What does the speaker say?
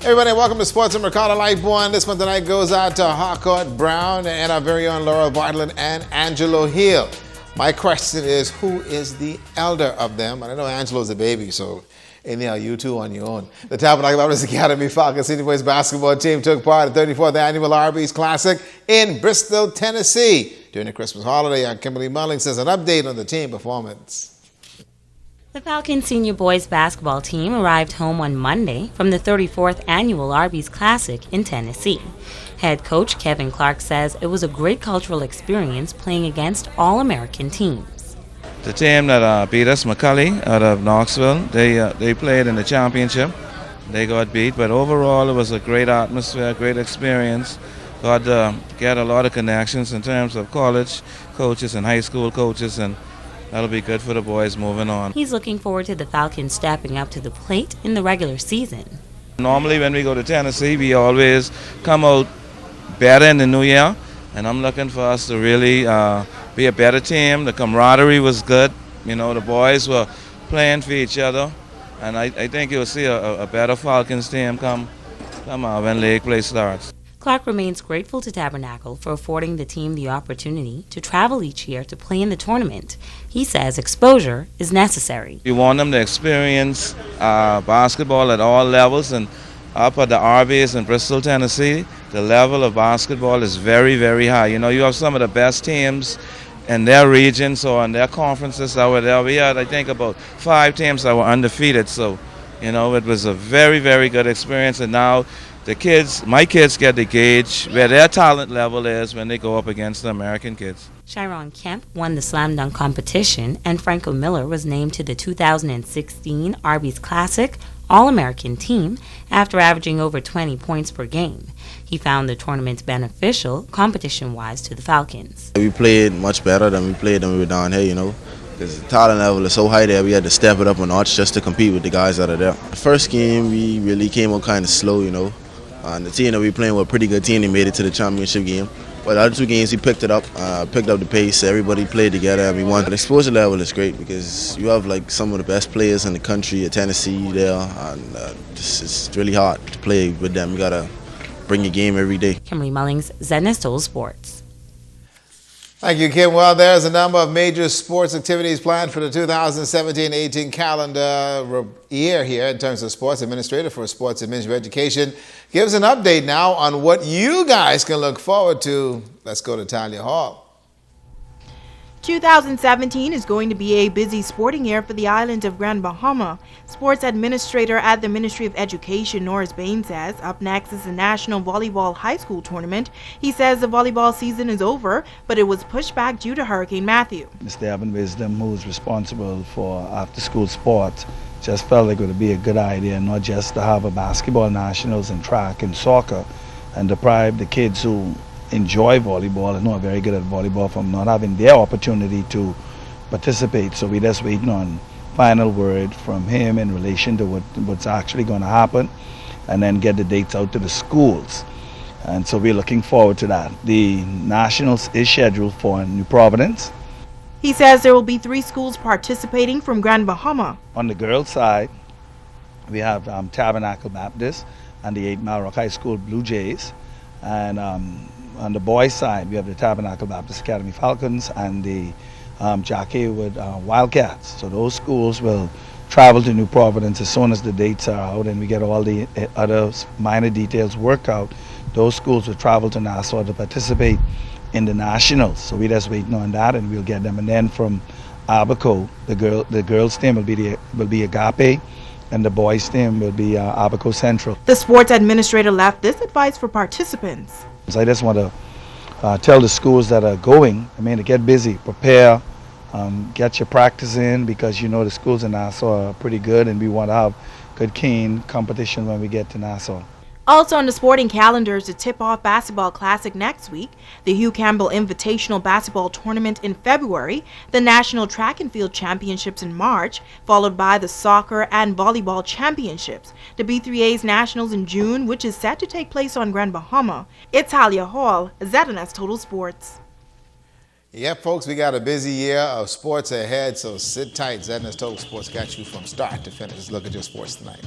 Everybody, welcome to Sports and Mercado Life 1. This one tonight goes out to Harcourt Brown and our very own Laura Bartlett and Angelo Hill. My question is, who is the elder of them? And I know Angelo's a baby, so anyhow, you two on your own. The Tabernacle Basketball Academy Falcon Senior Boys basketball team took part in the 34th Annual Arby's Classic in Bristol, Tennessee. During the Christmas holiday, our Kimberly Mullings says an update on the team performance. The Falcon Senior Boys basketball team arrived home on Monday from the 34th Annual Arby's Classic in Tennessee. Head coach Kevin Clark says it was a great cultural experience playing against all-American teams. The team that beat us, McCully, out of Knoxville, they played in the championship. They got beat, but overall it was a great atmosphere, great experience. Got to get a lot of connections in terms of college coaches and high school coaches, and that'll be good for the boys moving on. He's looking forward to the Falcons stepping up to the plate in the regular season. Normally when we go to Tennessee, we always come out better in the new year, and I'm looking for us to really be a better team. The camaraderie was good. You know, the boys were playing for each other, and I think you'll see a better Falcons team come when league play starts. Clark remains grateful to Tabernacle for affording the team the opportunity to travel each year to play in the tournament. He says exposure is necessary. We want them to experience basketball at all levels, and up at the Arby's in Bristol, Tennessee, the level of basketball is very, very high. You know, you have some of the best teams in their regions or in their conferences that were there. We had, I think, about 5 teams that were undefeated. So, you know, it was a very, very good experience. And now the kids, my kids, get to gauge where their talent level is when they go up against the American kids. Chiron Kemp won the slam dunk competition, and Franco Miller was named to the 2016 Arby's Classic All-American team after averaging over 20 points per game. He found the tournament beneficial competition-wise to the Falcons. We played much better than we played when we were down here, you know, because the talent level is so high there. We had to step it up a notch just to compete with the guys that are there. The first game, we really came out kind of slow, you know. And the team that we were playing was a pretty good team. They made it to the championship game. But the other 2 games, we picked up the pace. Everybody played together, and we won. The exposure level is great because you have like some of the best players in the country at Tennessee there, and it's really hard to play with them. You gotta bring your game every day. Kimberly Mullings, Zenestol Sports. Thank you, Kim. Well, there's a number of major sports activities planned for the 2017-18 calendar year here in terms of sports. Administrator for Sports and Ministry of Education gives an update now on what you guys can look forward to. Let's go to Talia Hall. 2017 is going to be a busy sporting year for the island of Grand Bahama. Sports Administrator at the Ministry of Education, Norris Bain, says up next is the National Volleyball High School Tournament. He says the volleyball season is over, but it was pushed back due to Hurricane Matthew. Mr. Evan Wisdom, who's responsible for after-school sports, just felt like it would be a good idea not just to have a basketball nationals and track and soccer and deprive the kids who enjoy volleyball and are very good at volleyball from not having their opportunity to participate. So we're just waiting on final word from him in relation to what's actually going to happen, and then get the dates out to the schools. And so we're looking forward to that. The Nationals is scheduled for New Providence. He says there will be 3 schools participating from Grand Bahama. On the girls' side, we have Tabernacle Baptist and the 8 Mile Rock High School Blue Jays. And on the boys' side, we have the Tabernacle Baptist Academy Falcons and the Jackiewood Wildcats. So those schools will travel to New Providence as soon as the dates are out and we get all the other minor details worked out. Those schools will travel to Nassau to participate in the Nationals. So we're just waiting on that, and we'll get them. And then from Abaco, the girls' team will be Agape, and the boys' team will be Abaco Central. The sports administrator left this advice for participants. So I just want to tell the schools that are going, to get busy, prepare, get your practice in, because you know the schools in Nassau are pretty good, and we want to have good, keen competition when we get to Nassau. Also on the sporting calendar is the Tip-Off Basketball Classic next week, the Hugh Campbell Invitational Basketball Tournament in February, the National Track and Field Championships in March, followed by the Soccer and Volleyball Championships, the B3A's Nationals in June, which is set to take place on Grand Bahama. It's Talia Hall, ZNS Total Sports. Yeah, folks, we got a busy year of sports ahead, so sit tight. ZNS Total Sports got you from start to finish. Let's look at your sports tonight.